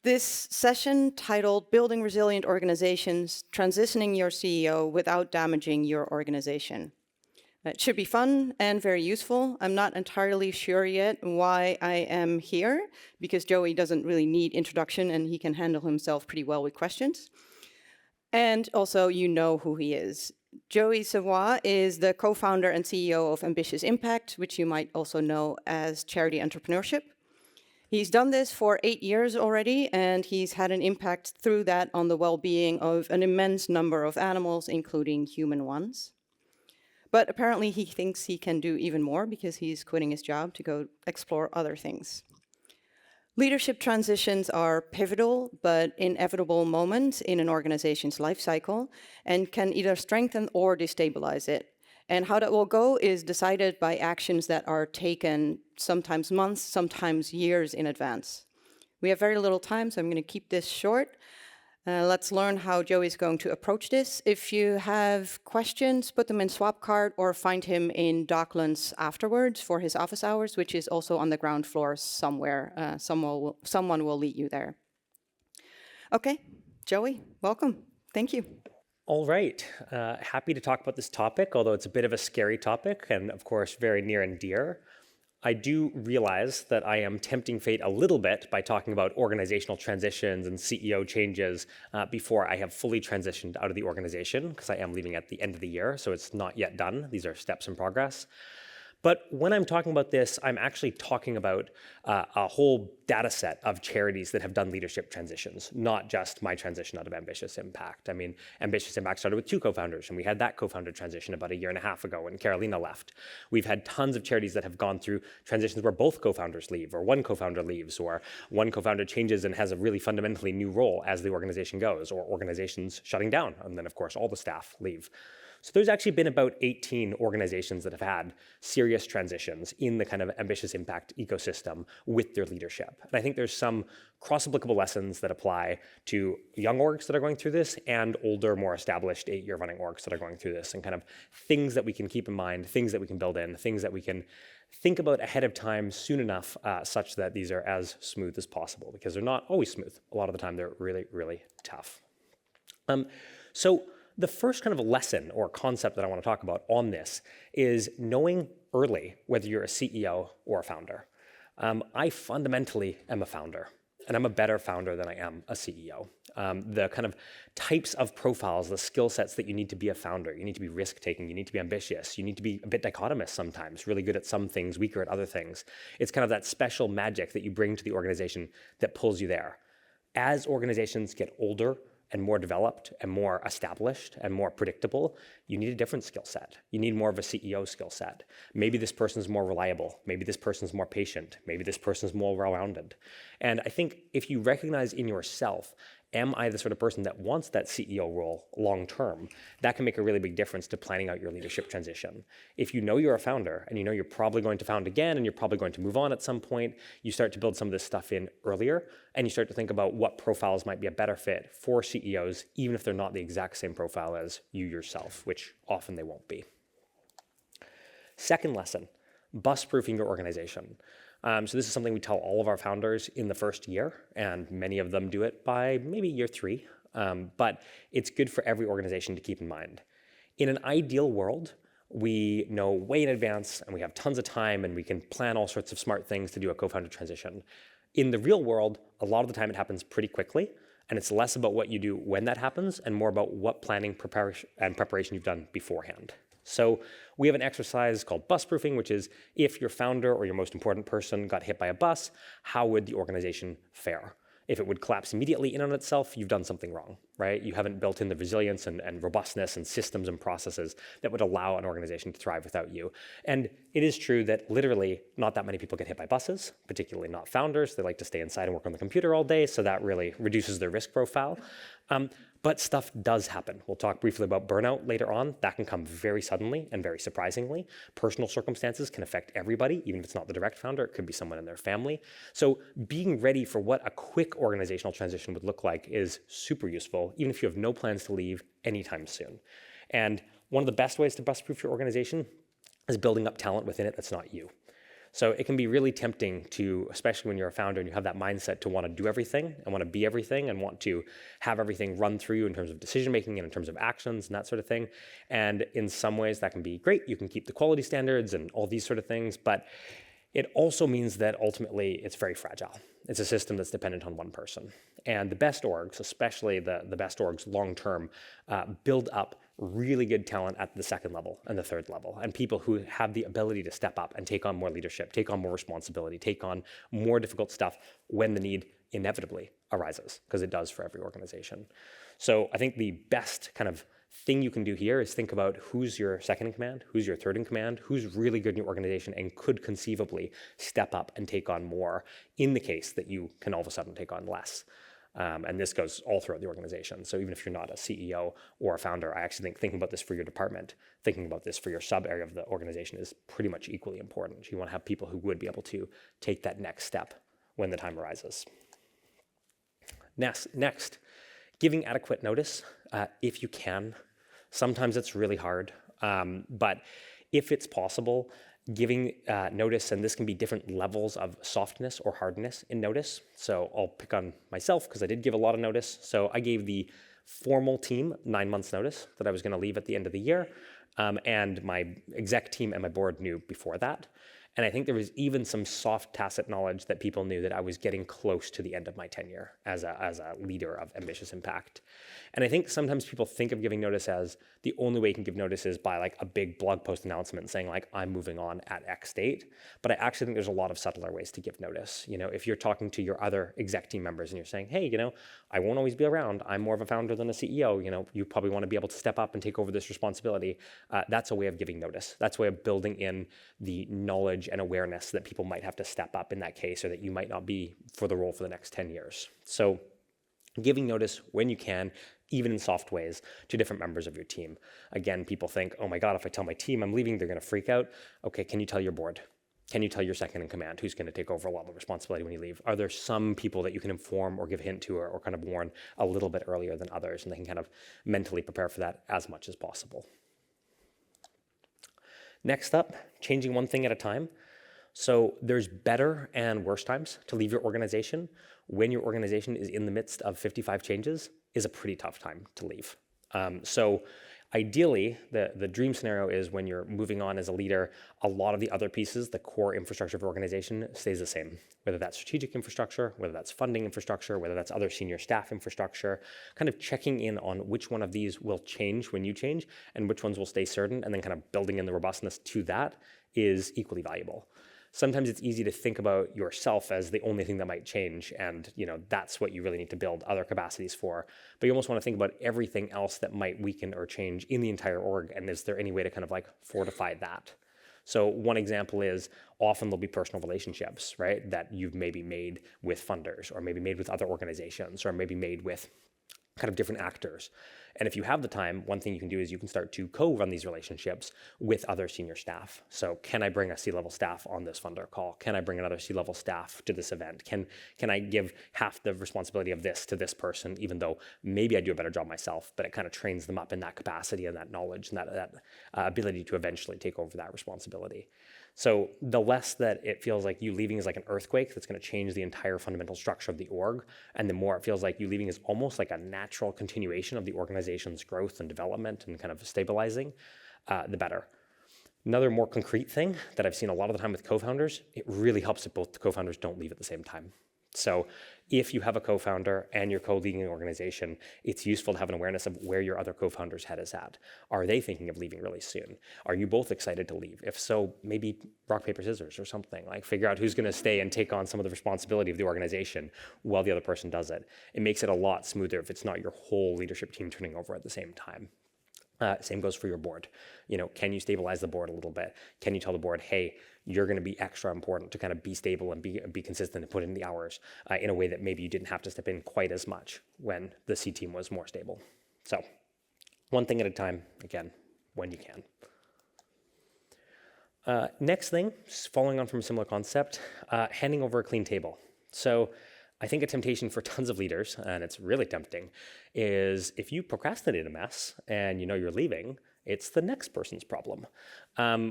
This session, titled Building Resilient Organizations, Transitioning Your CEO Without Damaging Your Organization. It should be fun and very useful. I'm not entirely sure yet why I am here, because Joey doesn't really need introduction and he can handle himself pretty well with questions. And also, you know who he is. Joey Savoie is the co-founder and CEO of Ambitious Impact, which you might also know as Charity Entrepreneurship. He's done this for 8 years already, and he's had an impact through that on the well-being of an immense number of animals, including human ones. But apparently he thinks he can do even more because he's quitting his job to go explore other things. Leadership transitions are pivotal but inevitable moments in an organization's life cycle and can either strengthen or destabilize it. And how that will go is decided by actions that are taken sometimes months, sometimes years in advance. We have very little time, so I'm going to keep this short. Let's learn how Joey's going to approach this. If you have questions, put them in Swapcart or find him in Docklands afterwards for his office hours, which is also on the ground floor somewhere. Someone will lead you there. Okay, Joey, welcome. Thank you. All right, happy to talk about this topic, although it's a bit of a scary topic and of course very near and dear. I do realize that I am tempting fate a little bit by talking about organizational transitions and CEO changes before I have fully transitioned out of the organization, because I am leaving at the end of the year, so it's not yet done. These are steps in progress. But when I'm talking about this, I'm actually talking about a whole data set of charities that have done leadership transitions, not just my transition out of Ambitious Impact. I mean, Ambitious Impact started with 2 co-founders, and we had that co-founder transition about 1.5 years ago when Carolina left. We've had tons of charities that have gone through transitions where both co-founders leave, or one co-founder leaves, or one co-founder changes and has a really fundamentally new role as the organization goes, or organizations shutting down, and then of course all the staff leave. So there's actually been about 18 organizations that have had serious transitions in the kind of Ambitious Impact ecosystem with their leadership. And I think there's some cross-applicable lessons that apply to young orgs that are going through this and older, more established 8-year running orgs that are going through this, and kind of things that we can keep in mind, things that we can build in, things that we can think about ahead of time soon enough such that these are as smooth as possible, because they're not always smooth. A lot of the time they're really, really tough. So the first kind of lesson or concept that I want to talk about on this is knowing early whether you're a CEO or a founder. I fundamentally am a founder, and I'm a better founder than I am a CEO. The kind of types of profiles, the skill sets that you need to be a founder, you need to be risk-taking, you need to be ambitious, you need to be a bit dichotomous sometimes, really good at some things, weaker at other things. It's kind of that special magic that you bring to the organization that pulls you there. As organizations get older and more developed and more established and more predictable, you need a different skill set. You need more of a CEO skill set. Maybe this person's more reliable. Maybe this person's more patient. Maybe this person's more well-rounded. And I think if you recognize in yourself, am I the sort of person that wants that CEO role long term, that can make a really big difference to planning out your leadership transition. If you know you're a founder and you know you're probably going to found again and you're probably going to move on at some point, you start to build some of this stuff in earlier, and you start to think about what profiles might be a better fit for CEOs, even if they're not the exact same profile as you yourself, which often they won't be. Second lesson, bus-proofing your organization. So this is something we tell all of our founders in the first year, and many of them do it by maybe year 3, but it's good for every organization to keep in mind. In an ideal world, we know way in advance, and we have tons of time, and we can plan all sorts of smart things to do a co-founder transition. In the real world, a lot of the time it happens pretty quickly, and it's less about what you do when that happens and more about what planning and preparation you've done beforehand. So we have an exercise called bus proofing, which is if your founder or your most important person got hit by a bus, how would the organization fare? If it would collapse immediately in on itself, you've done something wrong, right? You haven't built in the resilience and robustness and systems and processes that would allow an organization to thrive without you. And it is true that literally not that many people get hit by buses, particularly not founders. They like to stay inside and work on the computer all day, so that really reduces their risk profile. But stuff does happen. We'll talk briefly about burnout later on. That can come very suddenly and very surprisingly. Personal circumstances can affect everybody, even if it's not the direct founder. It could be someone in their family. So being ready for what a quick organizational transition would look like is super useful, even if you have no plans to leave anytime soon. And one of the best ways to bus-proof your organization is building up talent within it that's not you. So it can be really tempting to, especially when you're a founder and you have that mindset to want to do everything and want to be everything and want to have everything run through you in terms of decision making and in terms of actions and that sort of thing. And in some ways that can be great. You can keep the quality standards and all these sort of things, but it also means that ultimately it's very fragile. It's a system that's dependent on one person. And the best orgs, especially the best orgs long-term, build up really good talent at the second level and the third level, and people who have the ability to step up and take on more leadership, take on more responsibility, take on more difficult stuff when the need inevitably arises, because it does for every organization. So I think the best kind of thing you can do here is think about who's your second in command, who's your third in command, who's really good in your organization and could conceivably step up and take on more in the case that you can all of a sudden take on less. And this goes all throughout the organization. So even if you're not a CEO or a founder, I actually think thinking about this for your department, thinking about this for your sub area of the organization is pretty much equally important. You want to have people who would be able to take that next step when the time arises. Next, giving adequate notice if you can. Sometimes it's really hard, but if it's possible, giving notice, and this can be different levels of softness or hardness in notice. So I'll pick on myself because I did give a lot of notice. So I gave the formal team 9 months notice that I was going to leave at the end of the year, and my exec team and my board knew before that. And I think there was even some soft tacit knowledge that people knew that I was getting close to the end of my tenure as a leader of ambitious impact. And I think sometimes people think of giving notice as the only way you can give notice is by like a big blog post announcement saying like, I'm moving on at X date. But I actually think there's a lot of subtler ways to give notice. You know, if you're talking to your other exec team members and you're saying, hey, you know, I won't always be around. I'm more of a founder than a CEO. You know, you probably want to be able to step up and take over this responsibility. That's a way of giving notice. That's a way of building in the knowledge and awareness that people might have to step up in that case, or that you might not be for the role for the next 10 years. So giving notice when you can, even in soft ways, to different members of your team. Again, people think, oh my God, if I tell my team I'm leaving, they're going to freak out. Okay, can you tell your board? Can you tell your second in command who's going to take over a lot of the responsibility when you leave? Are there some people that you can inform or give a hint to or kind of warn a little bit earlier than others, and they can kind of mentally prepare for that as much as possible? Next up, changing one thing at a time. So there's better and worse times to leave your organization. When your organization is in the midst of 55 changes is a pretty tough time to leave. So ideally, the dream scenario is when you're moving on as a leader, a lot of the other pieces, the core infrastructure of your organization stays the same, whether that's strategic infrastructure, whether that's funding infrastructure, whether that's other senior staff infrastructure, kind of checking in on which one of these will change when you change and which ones will stay certain, and then kind of building in the robustness to that is equally valuable. Sometimes it's easy to think about yourself as the only thing that might change, and you know that's what you really need to build other capacities for. But you almost want to think about everything else that might weaken or change in the entire org, and is there any way to kind of like fortify that? So one example is often there'll be personal relationships, right, that you've maybe made with funders, or maybe made with other organizations, or maybe made with kind of different actors. And if you have the time, one thing you can do is you can start to co-run these relationships with other senior staff. So can I bring a C-level staff on this funder call? Can I bring another C-level staff to this event? Can I give half the responsibility of this to this person, even though maybe I do a better job myself, but it kind of trains them up in that capacity and that knowledge and that ability to eventually take over that responsibility. So the less that it feels like you leaving is like an earthquake that's going to change the entire fundamental structure of the org, and the more it feels like you leaving is almost like a natural continuation of the organization's growth and development and kind of stabilizing, the better. Another more concrete thing that I've seen a lot of the time with co-founders, it really helps if both the co-founders don't leave at the same time. So if you have a co-founder and you're co-leading an organization, it's useful to have an awareness of where your other co-founder's head is at. Are they thinking of leaving really soon? Are you both excited to leave? If so, maybe rock, paper, scissors or something. Like figure out who's going to stay and take on some of the responsibility of the organization while the other person does it. It makes it a lot smoother if it's not your whole leadership team turning over at the same time. Same goes for your board. You know, can you stabilize the board a little bit? Can you tell the board, hey, you're going to be extra important to kind of be stable and be consistent and put in the hours in a way that maybe you didn't have to step in quite as much when the C team was more stable. So one thing at a time, again, when you can. Next thing, following on from a similar concept, handing over a clean table. So I think a temptation for tons of leaders, and it's really tempting, is if you procrastinate a mess and you know you're leaving It's the next person's problem,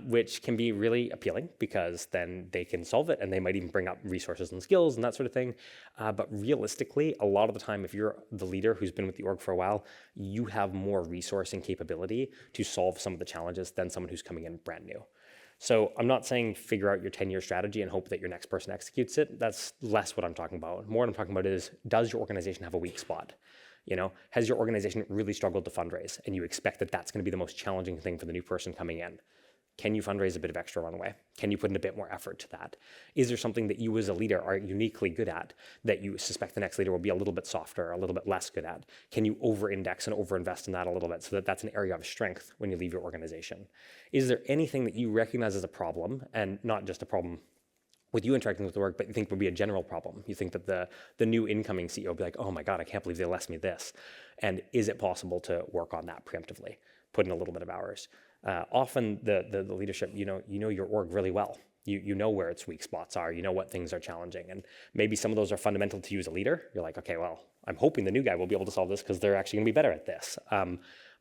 which can be really appealing because then they can solve it and they might even bring up resources and skills and that sort of thing. But realistically, a lot of the time, if you're the leader who's been with the org for a while, you have more resource and capability to solve some of the challenges than someone who's coming in brand new. So I'm not saying figure out your 10-year strategy and hope that your next person executes it. That's less what I'm talking about. More what I'm talking about is, does your organization have a weak spot? Has your organization really struggled to fundraise and you expect that that's going to be the most challenging thing for the new person coming in? Can you fundraise a bit of extra runway? Can you put in a bit more effort to that? Is there something that you as a leader are uniquely good at that you suspect the next leader will be a little bit softer, a little bit less good at? Can you over-index and over-invest in that a little bit so that that's an area of strength when you leave your organization? Is there anything that you recognize as a problem, and not just a problem with you interacting with the org, but you think would be a general problem? You think that the new incoming CEO will be like, oh my God, I can't believe they left me this. And is it possible to work on that preemptively? Put in a little bit of hours. Often the leadership, you know your org really well. You know where its weak spots are. You know what things are challenging. And maybe some of those are fundamental to you as a leader. You're like, okay, well, I'm hoping the new guy will be able to solve this because they're actually going to be better at this.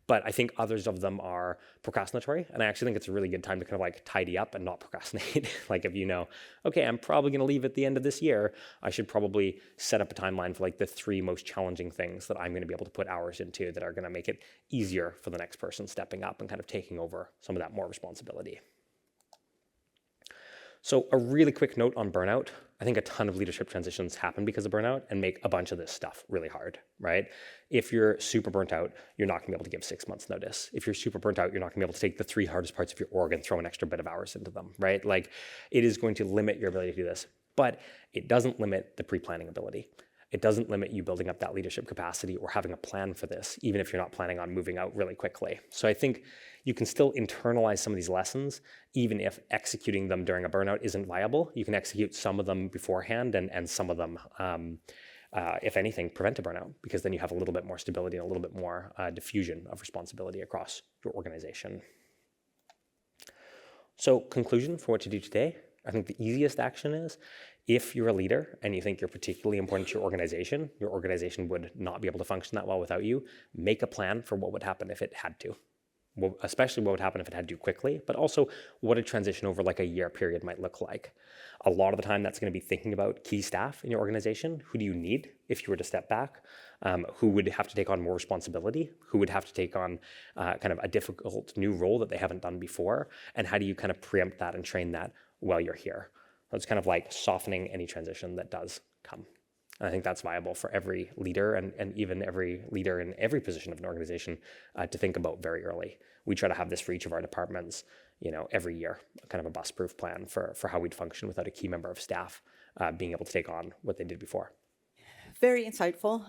But I think others of them are procrastinatory. And I actually think it's a really good time to kind of like tidy up and not procrastinate. Like if you know, okay, I'm probably going to leave at the end of this year, I should probably set up a timeline for like the 3 most challenging things that I'm going to be able to put hours into that are going to make it easier for the next person stepping up and kind of taking over some of that more responsibility. So a really quick note on burnout. I think a ton of leadership transitions happen because of burnout and make a bunch of this stuff really hard, right? If you're super burnt out, you're not gonna be able to give 6 months notice. If you're super burnt out, you're not gonna be able to take the 3 hardest parts of your org and throw an extra bit of hours into them, right? Like it is going to limit your ability to do this, but it doesn't limit the pre-planning ability. It doesn't limit you building up that leadership capacity or having a plan for this, even if you're not planning on moving out really quickly. So I think you can still internalize some of these lessons, even if executing them during a burnout isn't viable. You can execute some of them beforehand and some of them, if anything, prevent a burnout, because then you have a little bit more stability and a little bit more diffusion of responsibility across your organization. So conclusion for what to do today. I think the easiest action is, if you're a leader and you think you're particularly important to your organization would not be able to function that well without you, make a plan for what would happen if it had to. Well, especially what would happen if it had to gue but also what a transition over like a year period might look like. A lot of the time that's going to be thinking about key staff in your organization. Who do you need if you were to step back? Who would have to take on more responsibility? Who would have to take on kind of a difficult new role that they haven't done before? And how do you kind of preempt that and train that while you're here? So it's kind of like softening any transition that does come. And I think that's viable for every leader and even every leader in every position of an organization to think about very early. We try to have this for each of our departments, every year, kind of a bus-proof plan for how we'd function without a key member of staff being able to take on what they did before. Very insightful.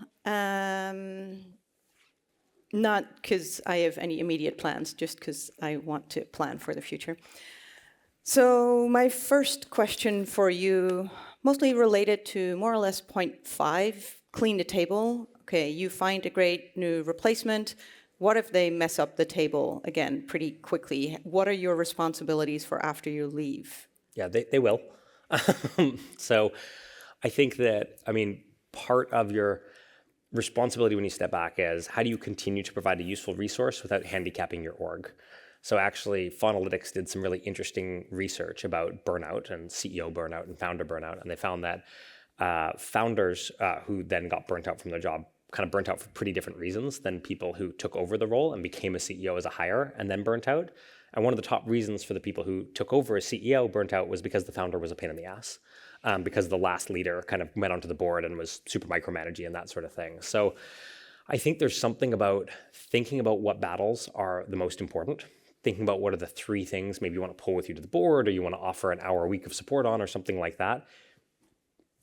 Not because I have any immediate plans, just because I want to plan for the future. So my first question for you, mostly related to more or less point 5, clean the table. Okay, you find a great new replacement. What if they mess up the table again pretty quickly? What are your responsibilities for after you leave? Yeah, they will. So I think that, part of your responsibility when you step back is, how do you continue to provide a useful resource without handicapping your org? So actually, Faunalytics did some really interesting research about burnout and CEO burnout and founder burnout, and they found that founders who then got burnt out from their job kind of burnt out for pretty different reasons than people who took over the role and became a CEO as a hire and then burnt out. And one of the top reasons for the people who took over as CEO burnt out was because the founder was a pain in the ass, because the last leader kind of went onto the board and was super micromanaging and that sort of thing. So I think there's something about thinking about what battles are the most important, thinking about what are the 3 things maybe you want to pull with you to the board, or you want to offer an hour a week of support on, or something like that.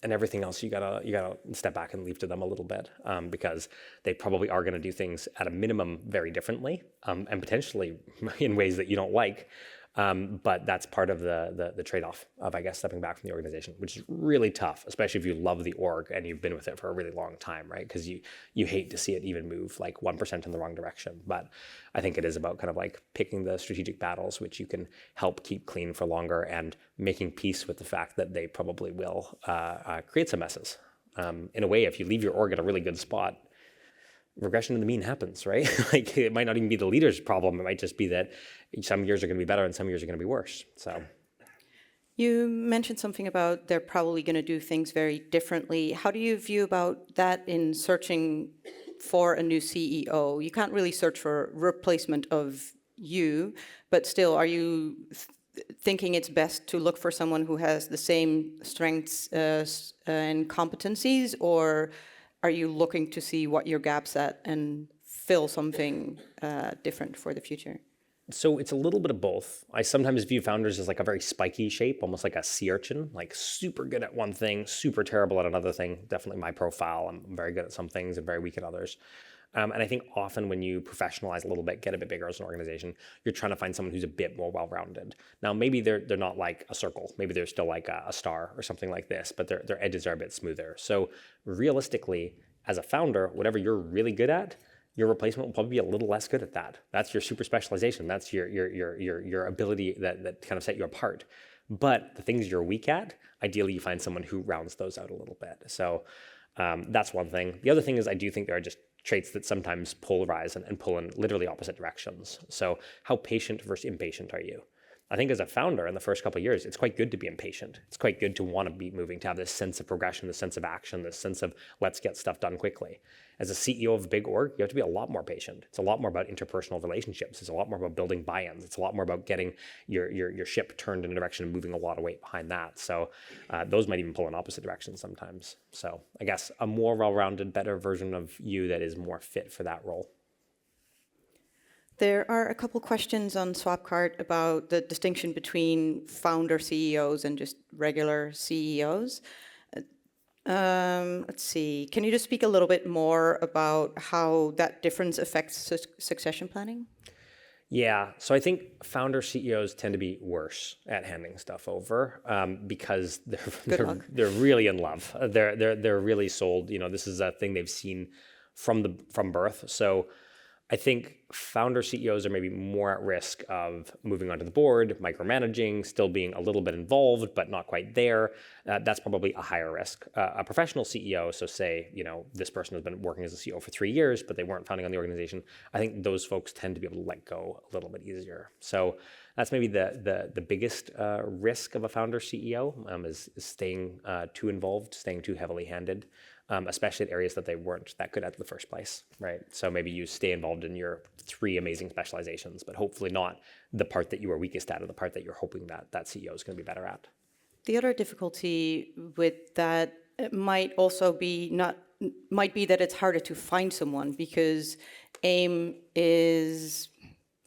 And everything else you gotta step back and leave to them a little bit, because they probably are going to do things at a minimum very differently, and potentially in ways that you don't like. But that's part of the trade-off of, I guess, stepping back from the organization, which is really tough, especially if you love the org and you've been with it for a really long time, right? Because you hate to see it even move like 1% in the wrong direction. But I think it is about kind of like picking the strategic battles which you can help keep clean for longer and making peace with the fact that they probably will create some messes. In a way, if you leave your org at a really good spot, regression to the mean happens, right? Like it might not even be the leader's problem. It might just be that some years are going to be better and some years are going to be worse. So You mentioned something about they're probably going to do things very differently. How do you view about that in searching for a new CEO? You can't really search for replacement of you, but still, are you thinking it's best to look for someone who has the same strengths and competencies, or are you looking to see what your gaps at and fill something different for the future? So it's a little bit of both. I sometimes view founders as like a very spiky shape, almost like a sea urchin, like super good at one thing, super terrible at another thing. Definitely my profile. I'm very good at some things and very weak at others. And I think often when you professionalize a little bit, get a bit bigger as an organization, you're trying to find someone who's a bit more well-rounded. Now, maybe they're not like a circle. Maybe they're still like a star or something like this, but their edges are a bit smoother. So realistically, as a founder, whatever you're really good at, your replacement will probably be a little less good at that. That's your super specialization. That's your ability that kind of set you apart. But the things you're weak at, ideally you find someone who rounds those out a little bit. So that's one thing. The other thing is I do think there are just traits that sometimes polarize and pull in literally opposite directions. So how patient versus impatient are you? I think as a founder in the first couple of years, it's quite good to be impatient. It's quite good to want to be moving, to have this sense of progression, this sense of action, this sense of let's get stuff done quickly. As a CEO of a big org, you have to be a lot more patient. It's a lot more about interpersonal relationships. It's a lot more about building buy-ins. It's a lot more about getting your ship turned in a direction and moving a lot of weight behind that. So those might even pull in opposite directions sometimes. So I guess a more well-rounded, better version of you that is more fit for that role. There are a couple questions on Swapcart about the distinction between founder CEOs and just regular CEOs. Let's see. Can you just speak a little bit more about how that difference affects succession planning? Yeah, so I think founder CEOs tend to be worse at handing stuff over because they're really in love. They're really sold. You know, this is a thing they've seen from birth. So I think founder CEOs are maybe more at risk of moving onto the board, micromanaging, still being a little bit involved, but not quite there. That's probably a higher risk. A professional CEO, so say, you know, this person has been working as a CEO for 3 years, but they weren't founding on the organization. I think those folks tend to be able to let go a little bit easier. So that's maybe the biggest risk of a founder CEO is staying too involved, staying too heavily handed. Especially at areas that they weren't that good at in the first place, right? So maybe you stay involved in your 3 amazing specializations, but hopefully not the part that you are weakest at or the part that you're hoping that CEO is going to be better at. The other difficulty with that might be that it's harder to find someone because AIM is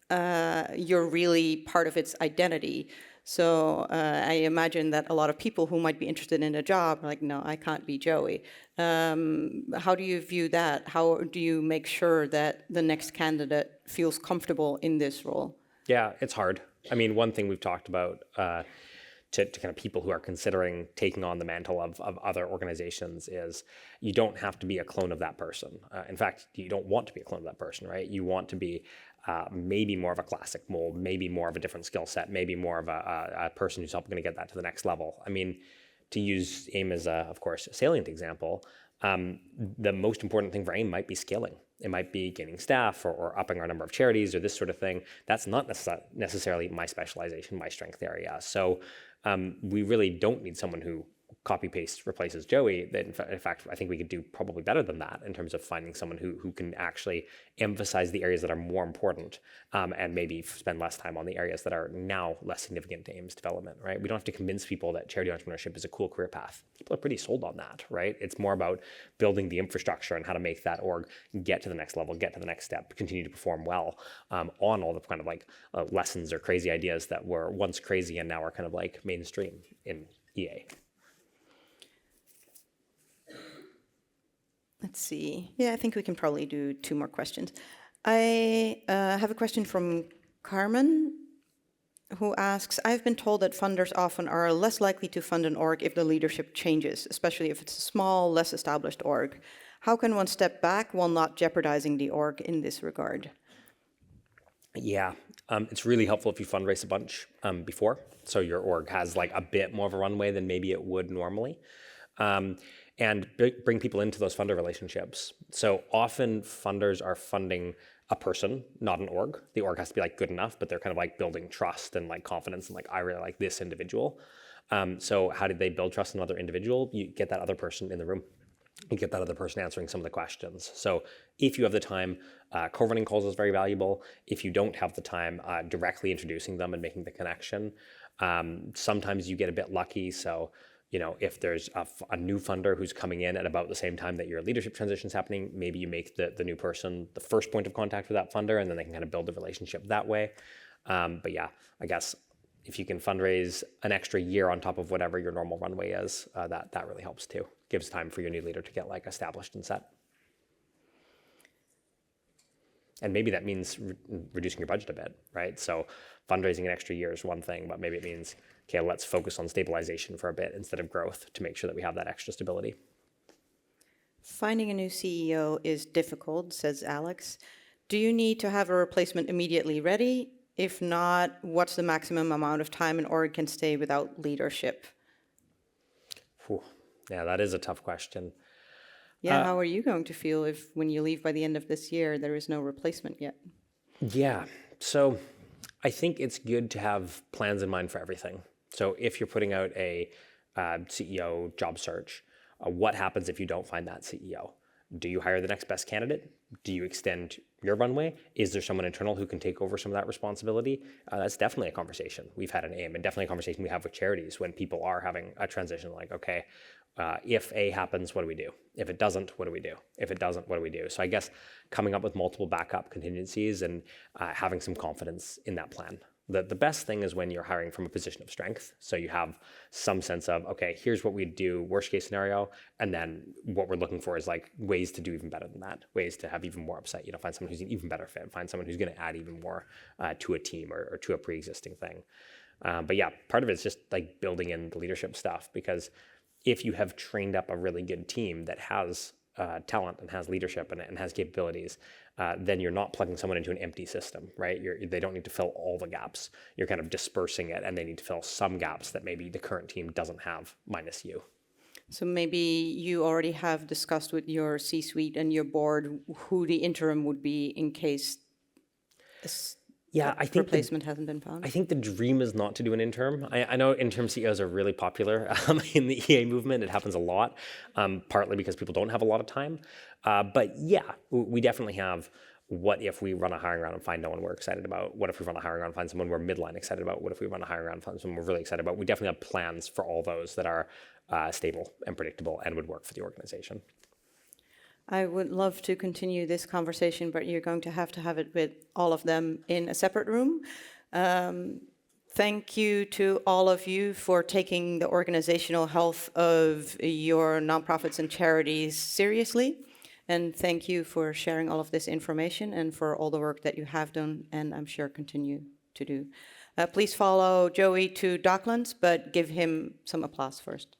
you're really part of its identity. So I imagine that a lot of people who might be interested in a job are like, no, I can't be Joey. How do you view that? How do you make sure that the next candidate feels comfortable in this role? Yeah, it's hard. I mean, one thing we've talked about to kind of people who are considering taking on the mantle of other organizations is you don't have to be a clone of that person. In fact, you don't want to be a clone of that person, right? You want to be maybe more of a classic mold, maybe more of a different skill set, maybe more of a person who's helping to get that to the next level. I mean, to use AIM as of course, a salient example, the most important thing for AIM might be scaling. It might be gaining staff or upping our number of charities or this sort of thing. That's not necessarily my specialization, my strength area. So we really don't need someone who copy-paste replaces Joey. That in fact, I think we could do probably better than that in terms of finding someone who can actually emphasize the areas that are more important and maybe spend less time on the areas that are now less significant to AIM's development, right? We don't have to convince people that charity entrepreneurship is a cool career path. People are pretty sold on that, right? It's more about building the infrastructure and how to make that org get to the next level, get to the next step, continue to perform well on all the kind of like lessons or crazy ideas that were once crazy and now are kind of like mainstream in EA. Let's see. Yeah, I think we can probably do 2 more questions. I have a question from Carmen, who asks, I've been told that funders often are less likely to fund an org if the leadership changes, especially if it's a small, less established org. How can one step back while not jeopardizing the org in this regard? Yeah, it's really helpful if you fundraise a bunch before, so your org has like a bit more of a runway than maybe it would normally. and bring people into those funder relationships. So often funders are funding a person, not an org. The org has to be like good enough, but they're kind of like building trust and like confidence and like, I really like this individual. So how did they build trust in another individual? You get that other person in the room. You get that other person answering some of the questions. So if you have the time, co-running calls is very valuable. If you don't have the time, directly introducing them and making the connection. Sometimes you get a bit lucky. So, if there's a new funder who's coming in at about the same time that your leadership transition is happening, maybe you make the new person the first point of contact with that funder, and then they can kind of build a relationship that way. But yeah, I guess if you can fundraise an extra year on top of whatever your normal runway is, that really helps too. Gives time for your new leader to get like established and set. And maybe that means reducing your budget a bit, right? So fundraising an extra year is one thing, but maybe it means, okay, let's focus on stabilization for a bit instead of growth to make sure that we have that extra stability. Finding a new CEO is difficult, says Alex. Do you need to have a replacement immediately ready? If not, what's the maximum amount of time an org can stay without leadership? Whew. Yeah, that is a tough question. Yeah, how are you going to feel if when you leave by the end of this year, there is no replacement yet? Yeah, so I think it's good to have plans in mind for everything. So if you're putting out a CEO job search, what happens if you don't find that CEO? Do you hire the next best candidate? Do you extend your runway? Is there someone internal who can take over some of that responsibility? That's definitely a conversation we've had in AIM, and definitely a conversation we have with charities when people are having a transition, like, okay, if A happens, what do we do? If it doesn't, what do we do? If it doesn't, what do we do? So I guess coming up with multiple backup contingencies and having some confidence in that plan. The best thing is when you're hiring from a position of strength. So you have some sense of, okay, here's what we do, worst case scenario. And then what we're looking for is like ways to do even better than that, ways to have even more upside, find someone who's an even better fit, find someone who's going to add even more to a team or to a pre-existing thing. But yeah, part of it's just like building in the leadership stuff, because if you have trained up a really good team that has talent and has leadership and has capabilities, then you're not plugging someone into an empty system, right? They don't need to fill all the gaps. You're kind of dispersing it, and they need to fill some gaps that maybe the current team doesn't have, minus you. So maybe you already have discussed with your C-suite and your board who the interim would be in case I think replacement hasn't been found. I think the dream is not to do an interim. I know interim CEOs are really popular in the EA movement. It happens a lot, partly because people don't have a lot of time. But yeah, we definitely have, what if we run a hiring round and find no one we're excited about? What if we run a hiring round and find someone we're midline excited about? What if we run a hiring round and find someone we're really excited about? We definitely have plans for all those that are stable and predictable and would work for the organization. I would love to continue this conversation, but you're going to have it with all of them in a separate room. Thank you to all of you for taking the organizational health of your nonprofits and charities seriously. And thank you for sharing all of this information and for all the work that you have done and I'm sure continue to do. Please follow Joey to Docklands, but give him some applause first.